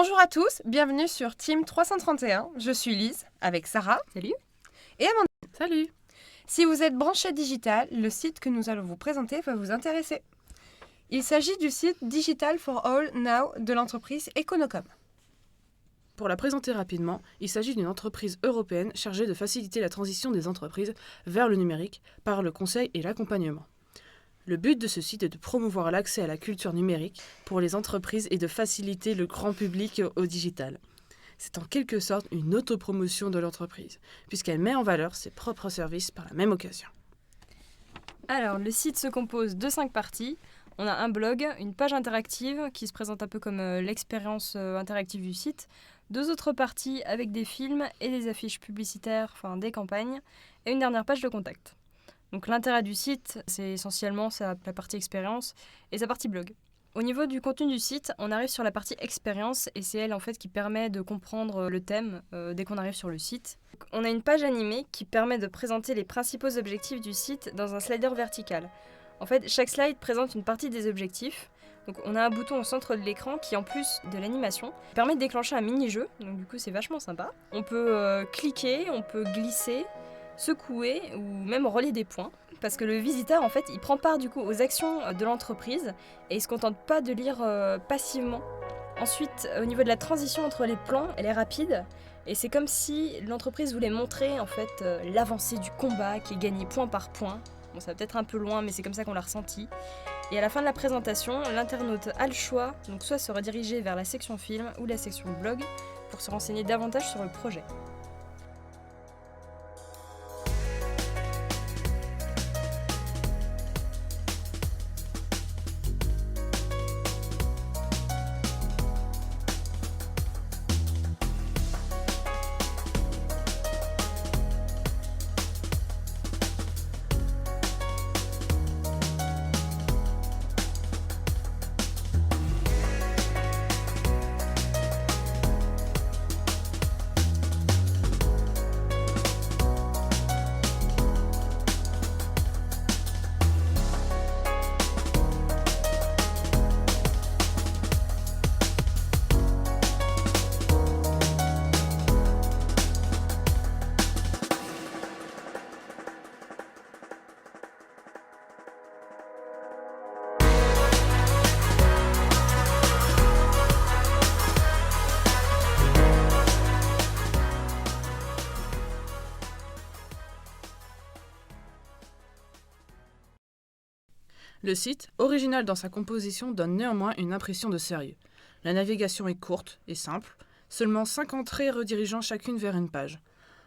Bonjour à tous, bienvenue sur Team 331. Je suis Lise, avec Sarah. Salut. Et Amandine. Salut. Si vous êtes branché digital, le site que nous allons vous présenter va vous intéresser. Il s'agit du site Digital for All Now de l'entreprise Econocom. Pour la présenter rapidement, il s'agit d'une entreprise européenne chargée de faciliter la transition des entreprises vers le numérique par le conseil et l'accompagnement. Le but de ce site est de promouvoir l'accès à la culture numérique pour les entreprises et de faciliter le grand public au digital. C'est en quelque sorte une autopromotion de l'entreprise, puisqu'elle met en valeur ses propres services par la même occasion. Alors, le site se compose de 5 parties. On a un blog, une page interactive qui se présente un peu comme l'expérience interactive du site, 2 autres parties avec des films et des affiches publicitaires, enfin des campagnes, et une dernière page de contact. Donc l'intérêt du site, c'est essentiellement la partie expérience et sa partie blog. Au niveau du contenu du site, on arrive sur la partie expérience et c'est elle en fait qui permet de comprendre le thème dès qu'on arrive sur le site. On a une page animée qui permet de présenter les principaux objectifs du site dans un slider vertical. En fait, chaque slide présente une partie des objectifs. Donc on a un bouton au centre de l'écran qui, en plus de l'animation, permet de déclencher un mini-jeu. Donc du coup, c'est vachement sympa. On peut cliquer, on peut glisser, secouer ou même relier des points. Parce que le visiteur, en fait, il prend part du coup aux actions de l'entreprise et il se contente pas de lire passivement. Ensuite, au niveau de la transition entre les plans, elle est rapide. Et c'est comme si l'entreprise voulait montrer en fait l'avancée du combat qui est gagné point par point. Bon, ça va peut-être un peu loin, mais c'est comme ça qu'on l'a ressenti. Et à la fin de la présentation, l'internaute a le choix, donc soit se rediriger vers la section film ou la section blog pour se renseigner davantage sur le projet. Le site, original dans sa composition, donne néanmoins une impression de sérieux. La navigation est courte et simple, seulement 5 entrées redirigeant chacune vers une page.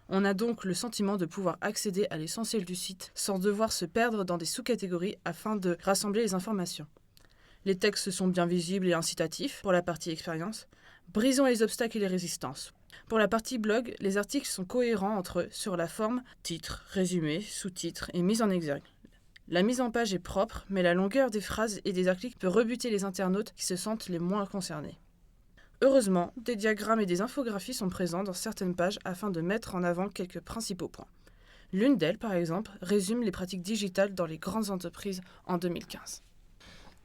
On a donc le sentiment de pouvoir accéder à l'essentiel du site sans devoir se perdre dans des sous-catégories afin de rassembler les informations. Les textes sont bien visibles et incitatifs pour la partie expérience. Brisons les obstacles et les résistances. Pour la partie blog, les articles sont cohérents entre eux sur la forme titre, résumé, sous-titre et mise en exergue. La mise en page est propre, mais la longueur des phrases et des articles peut rebuter les internautes qui se sentent les moins concernés. Heureusement, des diagrammes et des infographies sont présents dans certaines pages afin de mettre en avant quelques principaux points. L'une d'elles, par exemple, résume les pratiques digitales dans les grandes entreprises en 2015.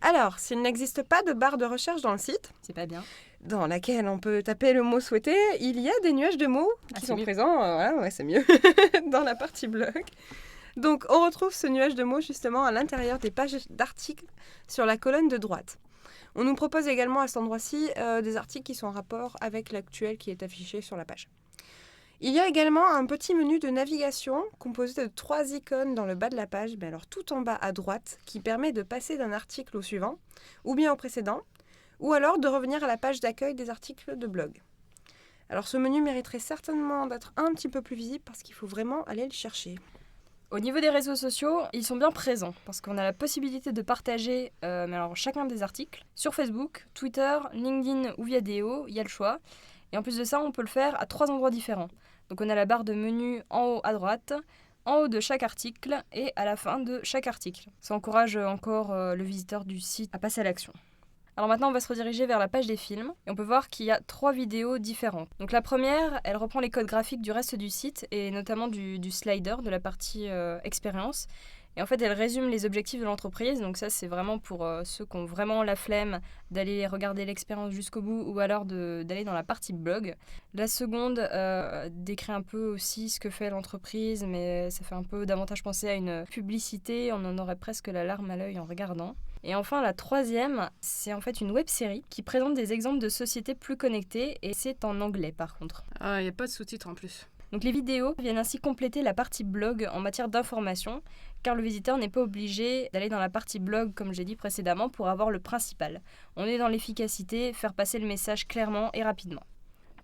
Alors, s'il n'existe pas de barre de recherche dans le site, C'est pas bien. dans laquelle on peut taper le mot souhaité, il y a des nuages de mots qui c'est sont mieux. présents, c'est mieux, dans la partie blog. Donc, on retrouve ce nuage de mots justement à l'intérieur des pages d'articles sur la colonne de droite. On nous propose également à cet endroit-ci des articles qui sont en rapport avec l'actuel qui est affiché sur la page. Il y a également un petit menu de navigation composé de 3 icônes dans le bas de la page, mais alors tout en bas à droite, qui permet de passer d'un article au suivant, ou bien au précédent, ou alors de revenir à la page d'accueil des articles de blog. Alors ce menu mériterait certainement d'être un petit peu plus visible parce qu'il faut vraiment aller le chercher. Au niveau des réseaux sociaux, ils sont bien présents parce qu'on a la possibilité de partager chacun des articles sur Facebook, Twitter, LinkedIn ou Viadeo, il y a le choix. Et en plus de ça, on peut le faire à 3 endroits différents. Donc on a la barre de menu en haut à droite, en haut de chaque article et à la fin de chaque article. Ça encourage encore le visiteur du site à passer à l'action. Alors maintenant, on va se rediriger vers la page des films et on peut voir qu'il y a 3 vidéos différentes. Donc la première, elle reprend les codes graphiques du reste du site et notamment du slider, de la partie expérience. Et en fait, elle résume les objectifs de l'entreprise. Donc ça, c'est vraiment pour ceux qui ont vraiment la flemme d'aller regarder l'expérience jusqu'au bout ou alors d'aller dans la partie blog. La seconde décrit un peu aussi ce que fait l'entreprise, mais ça fait un peu davantage penser à une publicité. On en aurait presque la larme à l'œil en regardant. Et enfin, la troisième, c'est en fait une web-série qui présente des exemples de sociétés plus connectées et c'est en anglais par contre. Ah, il n'y a pas de sous-titres en plus. Donc les vidéos viennent ainsi compléter la partie blog en matière d'information, car le visiteur n'est pas obligé d'aller dans la partie blog, comme j'ai dit précédemment, pour avoir le principal. On est dans l'efficacité, faire passer le message clairement et rapidement.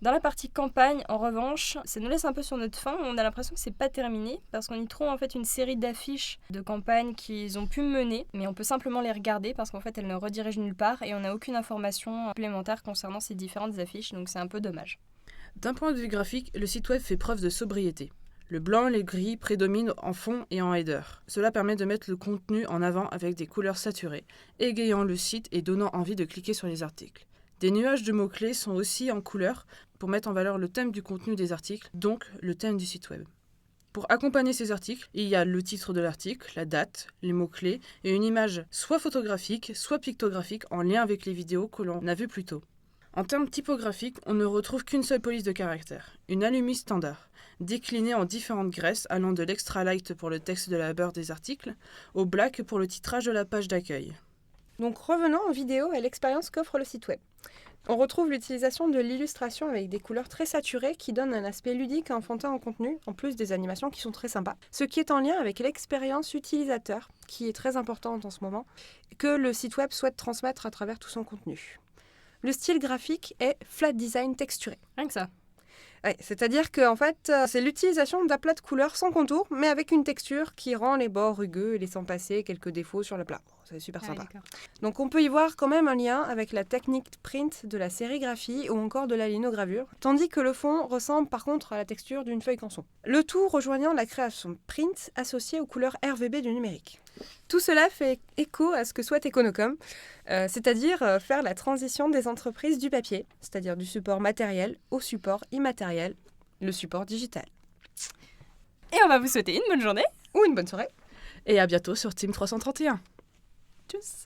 Dans la partie campagne, en revanche, ça nous laisse un peu sur notre faim. On a l'impression que c'est pas terminé, parce qu'on y trouve en fait une série d'affiches de campagne qu'ils ont pu mener, mais on peut simplement les regarder parce qu'en fait elles ne redirigent nulle part et on n'a aucune information complémentaire concernant ces différentes affiches, donc c'est un peu dommage. D'un point de vue graphique, le site web fait preuve de sobriété. Le blanc et le gris prédominent en fond et en header. Cela permet de mettre le contenu en avant avec des couleurs saturées, égayant le site et donnant envie de cliquer sur les articles. Des nuages de mots-clés sont aussi en couleur pour mettre en valeur le thème du contenu des articles, donc le thème du site web. Pour accompagner ces articles, il y a le titre de l'article, la date, les mots-clés et une image soit photographique, soit pictographique en lien avec les vidéos que l'on a vues plus tôt. En termes typographiques, on ne retrouve qu'une seule police de caractère, une Alumi standard, déclinée en différentes graisses allant de l'extra light pour le texte de la barre des articles au black pour le titrage de la page d'accueil. Donc revenons en vidéo et l'expérience qu'offre le site web. On retrouve l'utilisation de l'illustration avec des couleurs très saturées qui donnent un aspect ludique et enfantin au contenu, en plus des animations qui sont très sympas. Ce qui est en lien avec l'expérience utilisateur, qui est très importante en ce moment, que le site web souhaite transmettre à travers tout son contenu. Le style graphique est flat design texturé. Rien que ça. Ouais, c'est-à-dire que en fait, c'est l'utilisation d'aplats de couleurs sans contour, mais avec une texture qui rend les bords rugueux et laissant passer quelques défauts sur le plat. Bon, c'est super sympa. D'accord. Donc on peut y voir quand même un lien avec la technique print de la sérigraphie ou encore de la linogravure, tandis que le fond ressemble par contre à la texture d'une feuille canson. Le tout rejoignant la création print associée aux couleurs RVB du numérique. Tout cela fait écho à ce que souhaite Econocom, c'est-à-dire faire la transition des entreprises du papier, c'est-à-dire du support matériel au support immatériel, le support digital. Et on va vous souhaiter une bonne journée. Ou une bonne soirée. Et à bientôt sur Team 331. Tchuss.